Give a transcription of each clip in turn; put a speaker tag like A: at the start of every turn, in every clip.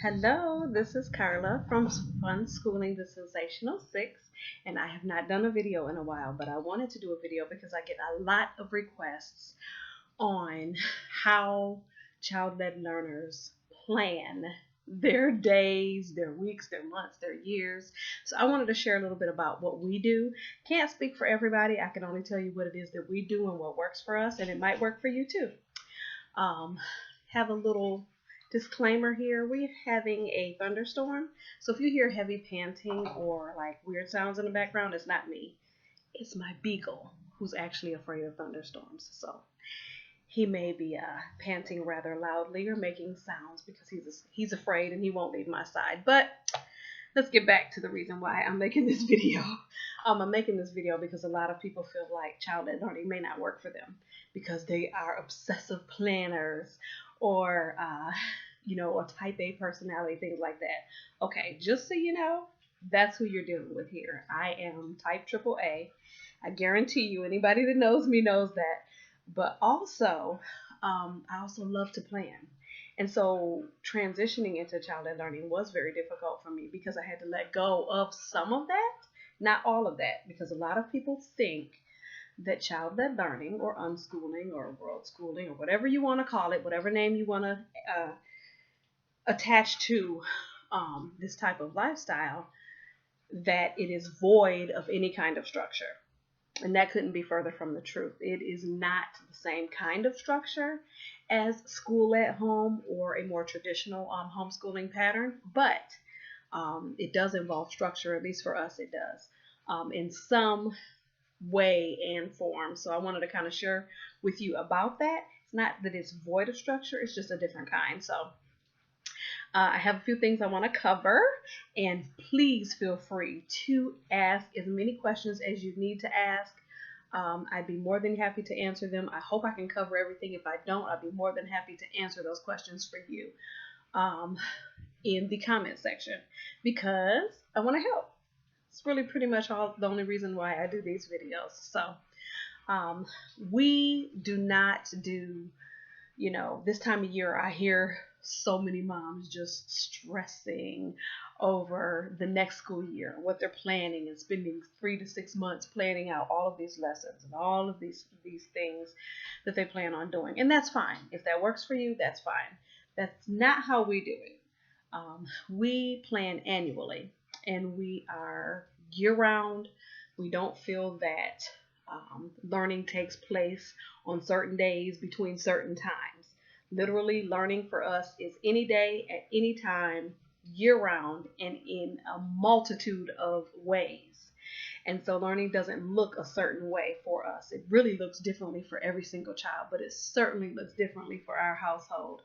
A: Hello, this is Carla from Fun Schooling the Sensational Six, and I have not done a video in a while, but I wanted to do a video because I get a lot of requests on how child-led learners plan their days, their weeks, their months, their years. So I wanted to share a little bit about what we do. Can't speak for everybody. I can only tell you what it is that we do and what works for us, and it might work for you too. Um, have a little disclaimer here. We're having a thunderstorm. So if you hear heavy panting or like weird sounds in the background, it's not me. It's my beagle who's actually afraid of thunderstorms. So he may be panting rather loudly or making sounds because he's afraid and he won't leave my side. But let's get back to the reason why I'm making this video. I'm making this video because a lot of people feel like child-led learning may not work for them because they are obsessive planners or, a type A personality, things like that. Okay, just so you know, that's who you're dealing with here. I am type triple A. I guarantee you, anybody that knows me knows that. But also, I also love to plan. And so transitioning into child-led learning was very difficult for me because I had to let go of some of that, not all of that, because a lot of people think that child-led learning or unschooling or world schooling or whatever you want to call it, whatever name you want to attach to this type of lifestyle, that it is void of any kind of structure. And that couldn't be further from the truth. It is not the same kind of structure as school at home or a more traditional homeschooling pattern, but it does involve structure, at least for us it does, in some way and form. So I wanted to kind of share with you about that. It's not that it's void of structure, it's just a different kind. So I have a few things I want to cover, and please feel free to ask as many questions as you need to ask. I'd be more than happy to answer them. I hope I can cover everything. If I don't, I'd be more than happy to answer those questions for you in the comment section because I want to help. It's really pretty much the only reason why I do these videos. So we do not do, this time of year I hear so many moms just stressing over the next school year, what they're planning and spending 3 to 6 months planning out all of these lessons and all of these things that they plan on doing. And that's fine. If that works for you, that's fine. That's not how we do it. We plan annually and we are year round. We don't feel that learning takes place on certain days between certain times. Literally, learning for us is any day, at any time, year round, and in a multitude of ways. And so learning doesn't look a certain way for us. It really looks differently for every single child, but it certainly looks differently for our household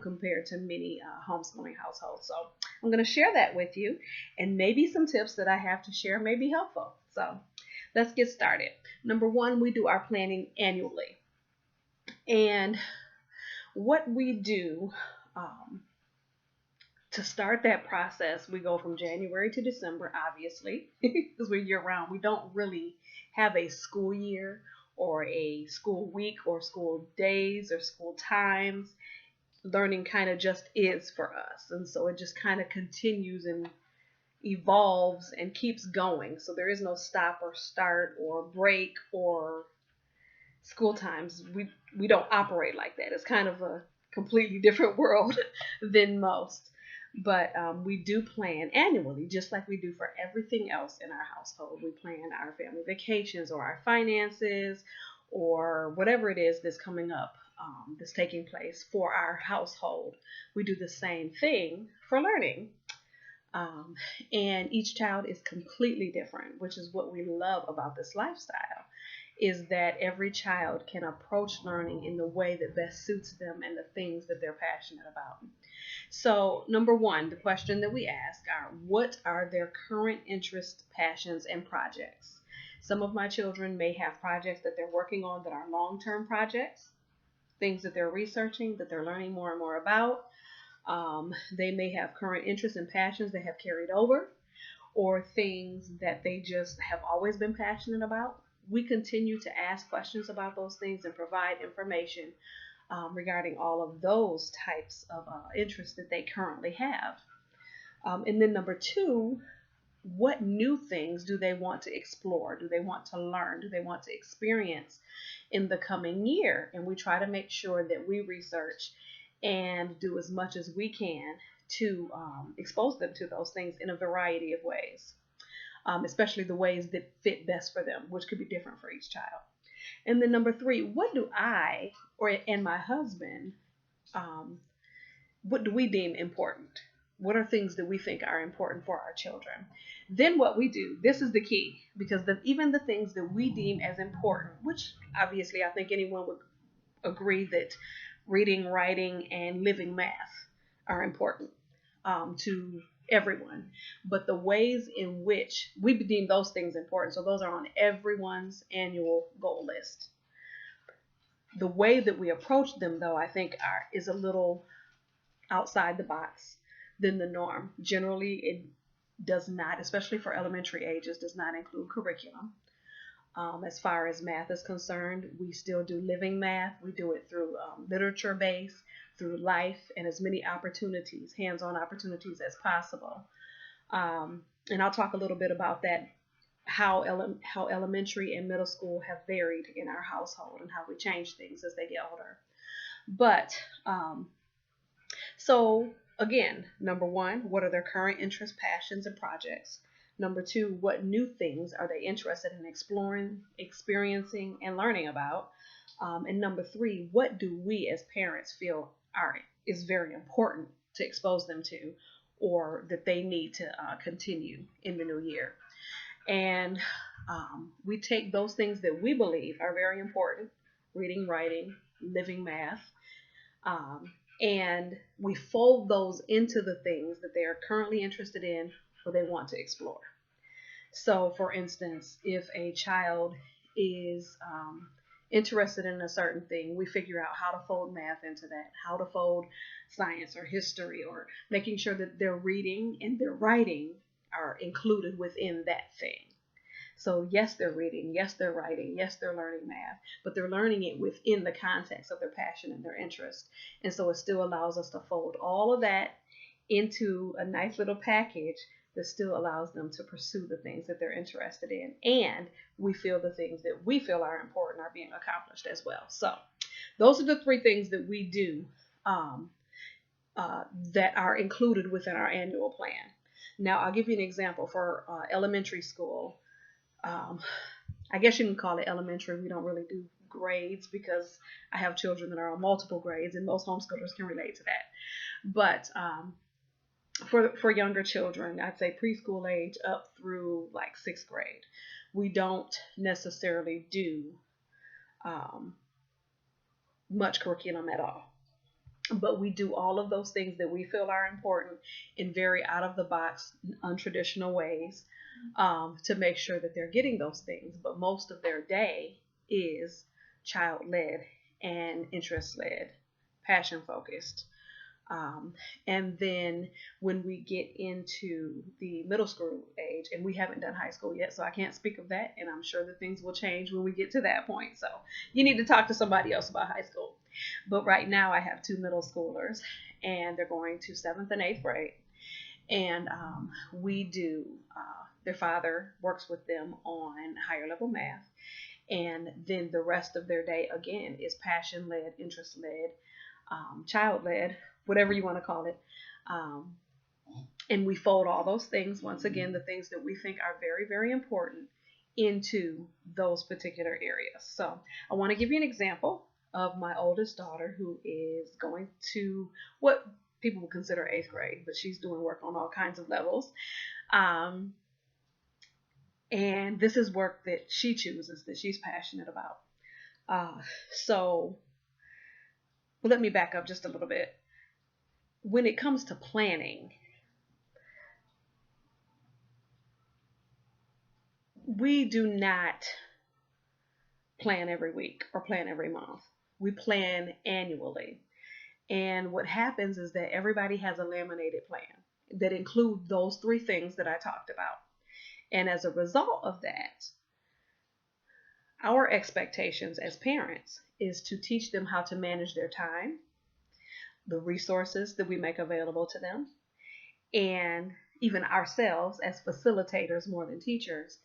A: compared to many homeschooling households. So I'm going to share that with you, and maybe some tips that I have to share may be helpful. So let's get started. Number one, we do our planning annually. And what we do to start that process, we go from January to December, obviously, because we're year round. We don't really have a school year or a school week or school days or school times. Learning kind of just is for us. And so it just kind of continues and evolves and keeps going. So there is no stop or start or break or school times. We don't operate like that. It's kind of a completely different world than most. But we do plan annually, just like we do for everything else in our household. We plan our family vacations or our finances or whatever it is that's coming up, that's taking place for our household. We do the same thing for learning. And each child is completely different, which is what we love about this lifestyle, is that every child can approach learning in the way that best suits them and the things that they're passionate about. So, number one, the question that we ask are, what are their current interests, passions, and projects? Some of my children may have projects that they're working on that are long-term projects, things that they're researching, that they're learning more and more about. They may have current interests and passions that have carried over, or things that they just have always been passionate about. We continue to ask questions about those things and provide information regarding all of those types of interests that they currently have. And then number two, what new things do they want to explore? Do they want to learn? Do they want to experience in the coming year? And we try to make sure that we research and do as much as we can to expose them to those things in a variety of ways, especially the ways that fit best for them, which could be different for each child. And then number three, what do I and my husband, um, what do we deem important? What are things that we think are important for our children? Then what we do, this is the key, because even the things that we deem as important, which obviously I think anyone would agree that reading, writing, and living math are important to everyone. But the ways in which we deem those things important, so those are on everyone's annual goal list. The way that we approach them, though, I think is a little outside the box than the norm. Generally, it does not, especially for elementary ages, does not include curriculum. As far as math is concerned, we still do living math. We do it through literature base, through life, and as many opportunities, hands-on opportunities as possible. And I'll talk a little bit about that, how elementary and middle school have varied in our household and how we change things as they get older. But so again, number one, what are their current interests, passions, and projects? Number two, what new things are they interested in exploring, experiencing, and learning about? And number three, what do we as parents feel is very important to expose them to, or that they need to continue in the new year? And we take those things that we believe are very important, reading, writing, living math, and we fold those into the things that they are currently interested in or they want to explore. So, for instance, if a child is interested in a certain thing, we figure out how to fold math into that, how to fold science or history, or making sure that their reading and their writing are included within that thing. So yes, they're reading, yes, they're writing, yes, they're learning math, but they're learning it within the context of their passion and their interest. And so it still allows us to fold all of that into a nice little package that still allows them to pursue the things that they're interested in. And we feel the things that we feel are important are being accomplished as well. So those are the three things that we do that are included within our annual plan. Now, I'll give you an example for elementary school. I guess you can call it elementary. We don't really do grades because I have children that are on multiple grades, and most homeschoolers can relate to that. But for younger children, I'd say preschool age up through like sixth grade, we don't necessarily do much curriculum at all. But we do all of those things that we feel are important in very out of the box, untraditional ways to make sure that they're getting those things. But most of their day is child led and interest led, passion focused. And then when we get into the middle school age, and we haven't done high school yet, so I can't speak of that, and I'm sure that things will change when we get to that point. So you need to talk to somebody else about high school. But right now I have two middle schoolers, and they're going to 7th and 8th grade. And we do, their father works with them on higher level math. And then the rest of their day, again, is passion led, interest led, child led, whatever you want to call it. And we fold all those things, once again, the things that we think are very, very important, into those particular areas. So I want to give you an example of my oldest daughter, who is going to what people would consider 8th grade, but she's doing work on all kinds of levels. And this is work that she chooses, that she's passionate about. So let me back up just a little bit. When it comes to planning, we do not plan every week or plan every month. We plan annually. And what happens is that everybody has a laminated plan that includes those three things that I talked about. And as a result of that, Our expectations as parents is to teach them how to manage their time, the resources that we make available to them, and even ourselves as facilitators more than teachers,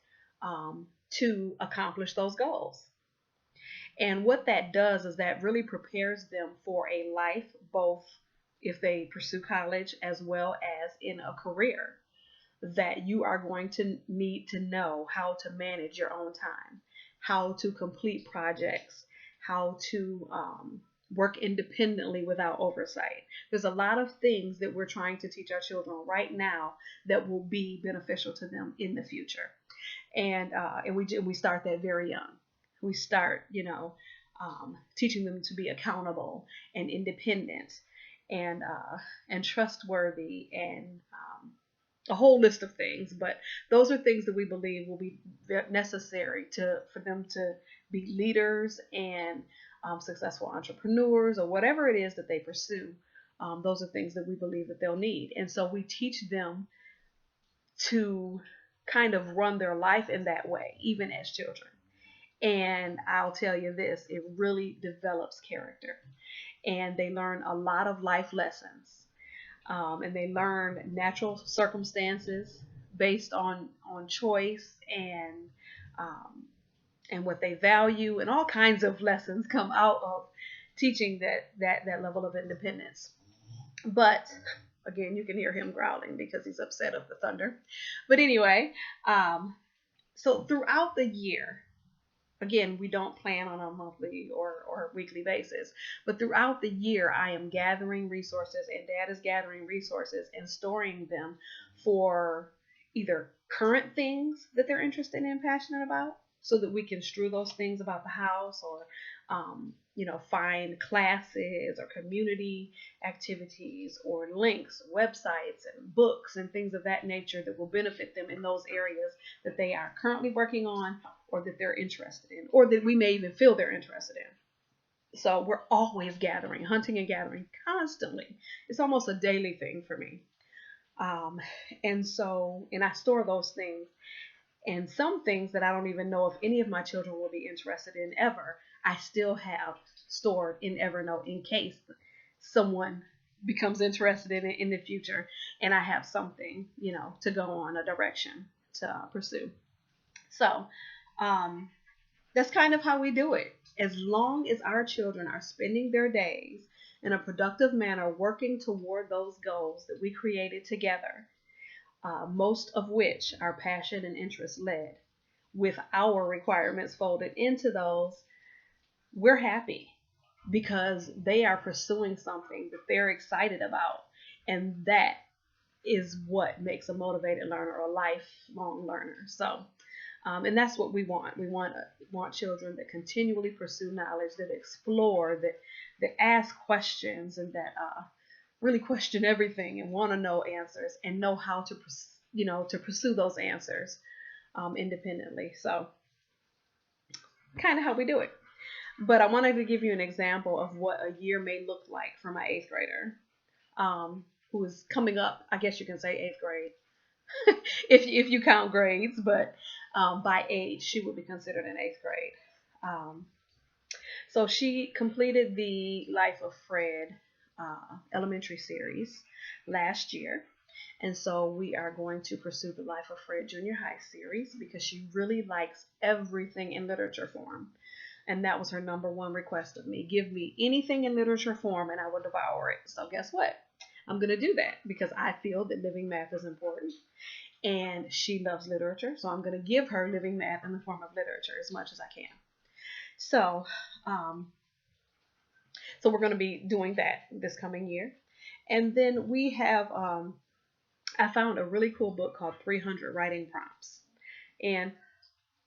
A: to accomplish those goals. And what that does is that really prepares them for a life, both if they pursue college as well as in a career, that you are going to need to know how to manage your own time, how to complete projects, how to work independently without oversight. There's a lot of things that we're trying to teach our children right now that will be beneficial to them in the future. And we start that very young. We start, teaching them to be accountable and independent and trustworthy and a whole list of things. But those are things that we believe will be necessary for them to be leaders and successful entrepreneurs or whatever it is that they pursue. Those are things that we believe that they'll need, and so we teach them to kind of run their life in that way, even as children. And I'll tell you this, it really develops character. And they learn a lot of life lessons. And they learn natural circumstances based on choice and what they value, and all kinds of lessons come out of teaching that level of independence. But again, you can hear him growling because he's upset of the thunder. But anyway, so throughout the year, again, we don't plan on a monthly or weekly basis, but throughout the year, I am gathering resources, and Dad is gathering resources and storing them for either current things that they're interested in and passionate about, so that we can strew those things about the house, or find classes or community activities or links, websites and books and things of that nature that will benefit them in those areas that they are currently working on, or that they're interested in, or that we may even feel they're interested in. So we're always gathering, hunting and gathering constantly. It's almost a daily thing for me. And I store those things. And some things that I don't even know if any of my children will be interested in ever, I still have stored in Evernote in case someone becomes interested in it in the future, and I have something, to go on, a direction to pursue. So that's kind of how we do it. As long as our children are spending their days in a productive manner working toward those goals that we created together, most of which are passion and interest led, with our requirements folded into those, we're happy because they are pursuing something that they're excited about. And that is what makes a motivated learner or a lifelong learner. So, and that's what we want. We want children that continually pursue knowledge, that explore, that ask questions, and that really question everything and want to know answers and know how to pursue those answers independently. So kind of how we do it. But I wanted to give you an example of what a year may look like for my 8th grader, who is coming up, I guess you can say 8th grade, if you count grades, but by age, she would be considered in 8th grade. So she completed the Life of Fred elementary series last year. And so we are going to pursue the Life of Fred Junior High series because she really likes everything in literature form. And that was her number one request of me. Give me anything in literature form and I will devour it. So guess what? I'm going to do that because I feel that living math is important. And she loves literature. So I'm going to give her living math in the form of literature as much as I can. So, we're going to be doing that this coming year. And then we have, I found a really cool book called 300 Writing Prompts. And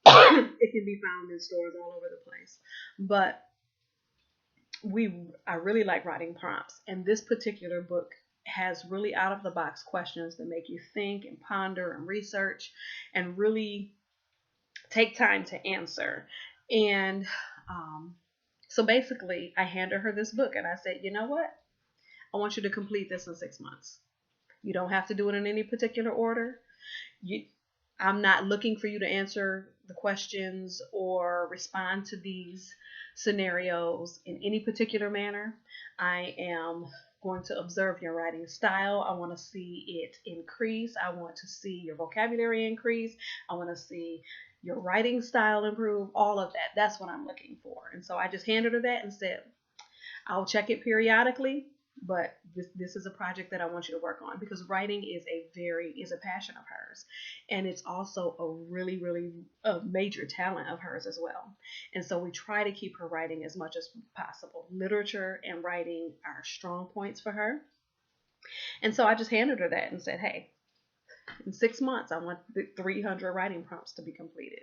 A: it can be found in stores all over the place. But I really like writing prompts. And this particular book has really out of the box questions that make you think and ponder and research and really take time to answer. And so basically, I handed her this book and I said, you know what? I want you to complete this in 6 months. You don't have to do it in any particular order. I'm not looking for you to answer the questions or respond to these scenarios in any particular manner. I am going to observe your writing style. I want to see it increase. I want to see your vocabulary increase. I want to see your writing style improve, all of that. That's what I'm looking for. And so I just handed her that and said, I'll check it periodically, but this is a project that I want you to work on, because writing is a passion of hers, and it's also a really a major talent of hers as well. And so we try to keep her writing as much as possible. Literature and writing are strong points for her. And so I just handed her that and said, hey, in 6 months, I want the 300 writing prompts to be completed.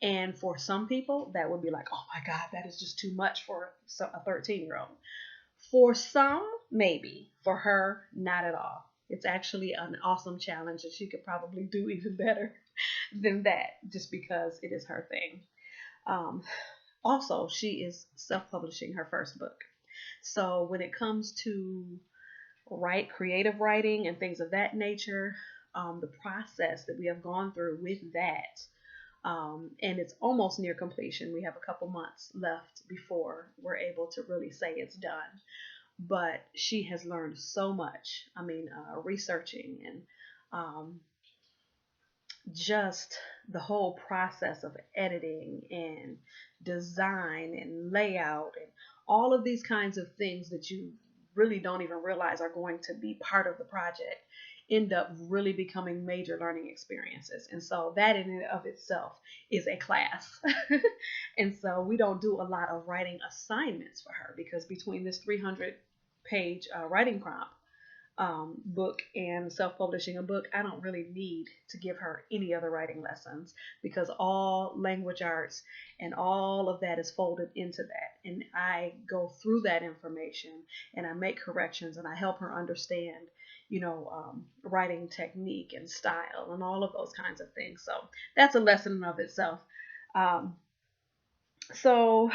A: And for some people, that would be like, oh my God, that is just too much for a 13-year-old. For some, maybe. For her, not at all. It's actually an awesome challenge that she could probably do even better than that, just because it is her thing. Also, she is self-publishing her first book. So when it comes to creative writing and things of that nature, the process that we have gone through with that, and it's almost near completion. We have a couple months left before we're able to really say it's done. But she has learned so much. I mean, researching and just the whole process of editing and design and layout and all of these kinds of things that you really don't even realize are going to be part of the project end up really becoming major learning experiences. And so that in and of itself is a class. And so we don't do a lot of writing assignments for her, because between this 300-page writing prompt book and self-publishing a book, I don't really need to give her any other writing lessons, because all language arts and all of that is folded into that. And I go through that information and I make corrections and I help her understand, writing technique and style and all of those kinds of things. So that's a lesson in of itself. So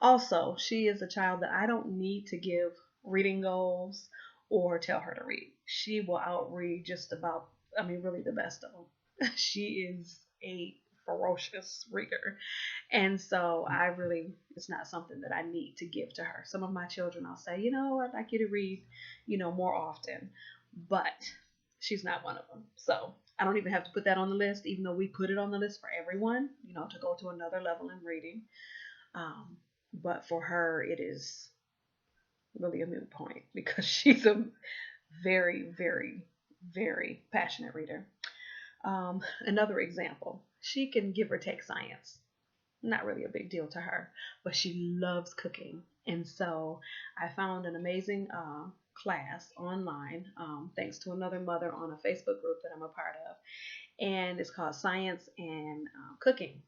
A: also, she is a child that I don't need to give reading goals or tell her to read. She will outread just about, really the best of them. She is a ferocious reader. And so it's not something that I need to give to her. Some of my children, I'll say, I'd like you to read, more often. But she's not one of them. So I don't even have to put that on the list, even though we put it on the list for everyone, to go to another level in reading. But for her, it is really a moot point, because she's a very, very, very passionate reader. Another example, she can give or take science. Not really a big deal to her, but she loves cooking. And so I found an amazing class online, thanks to another mother on a Facebook group that I'm a part of. And it's called Science and Cooking.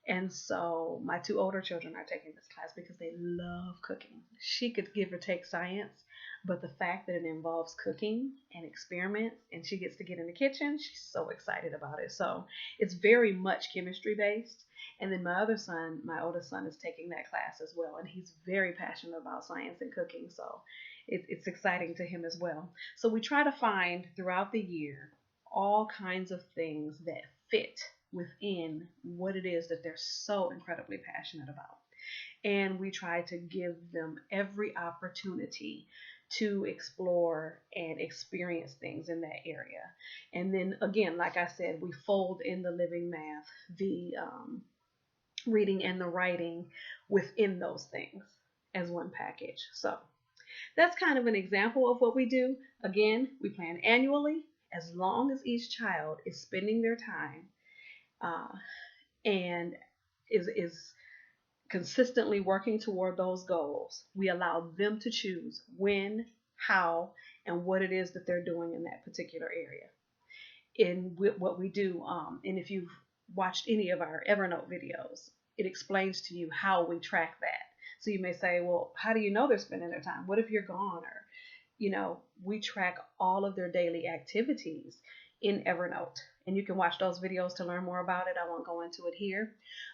A: And so my 2 older children are taking this class because they love cooking. She could give or take science, but the fact that it involves cooking and experiments and she gets to get in the kitchen, she's so excited about it. So it's very much chemistry based. And then my oldest son is taking that class as well. And he's very passionate about science and cooking. So it's exciting to him as well. So we try to find throughout the year all kinds of things that fit within what it is that they're so incredibly passionate about. And we try to give them every opportunity to explore and experience things in that area. And then again, like I said, we fold in the living math, the reading and the writing within those things as one package. So that's kind of an example of what we do. Again, we plan annually, as long as each child is spending their time and is consistently working toward those goals. We allow them to choose when, how, and what it is that they're doing in that particular area. In what we do, and if you've watched any of our Evernote videos, it explains to you how we track that. So you may say, well, how do you know they're spending their time? What if you're gone? Or, we track all of their daily activities in Evernote. And you can watch those videos to learn more about it. I won't go into it here,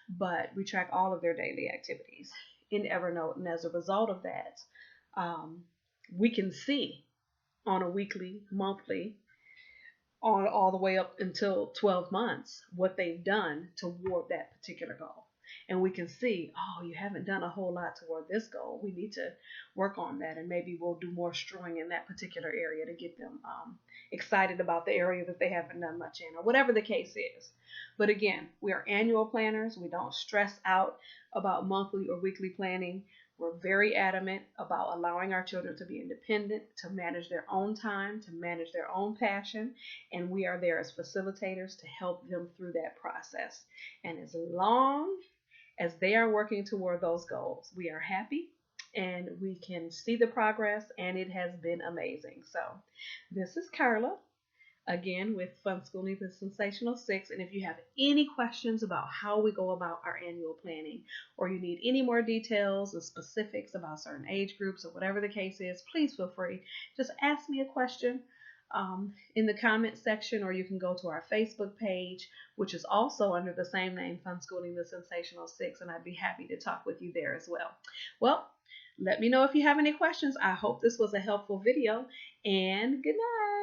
A: but we track all of their daily activities in Evernote. And as a result of that, we can see on a weekly, monthly, on all the way up until 12 months what they've done toward that particular goal. And we can see, oh, you haven't done a whole lot toward this goal. We need to work on that, and maybe we'll do more strewing in that particular area to get them excited about the area that they haven't done much in, or whatever the case is. But again, we are annual planners. We don't stress out about monthly or weekly planning. We're very adamant about allowing our children to be independent, to manage their own time, to manage their own passion, and we are there as facilitators to help them through that process. And as long as they are working toward those goals, we are happy and we can see the progress, and it has been amazing. So, this is Carla again with Fun Schooling the Sensational Six. And if you have any questions about how we go about our annual planning, or you need any more details and specifics about certain age groups or whatever the case is, please feel free. Just ask me a question in the comment section, or you can go to our Facebook page, which is also under the same name, Fun Schooling the Sensational Six, and I'd be happy to talk with you there as well. Well, let me know if you have any questions. I hope this was a helpful video, and good night.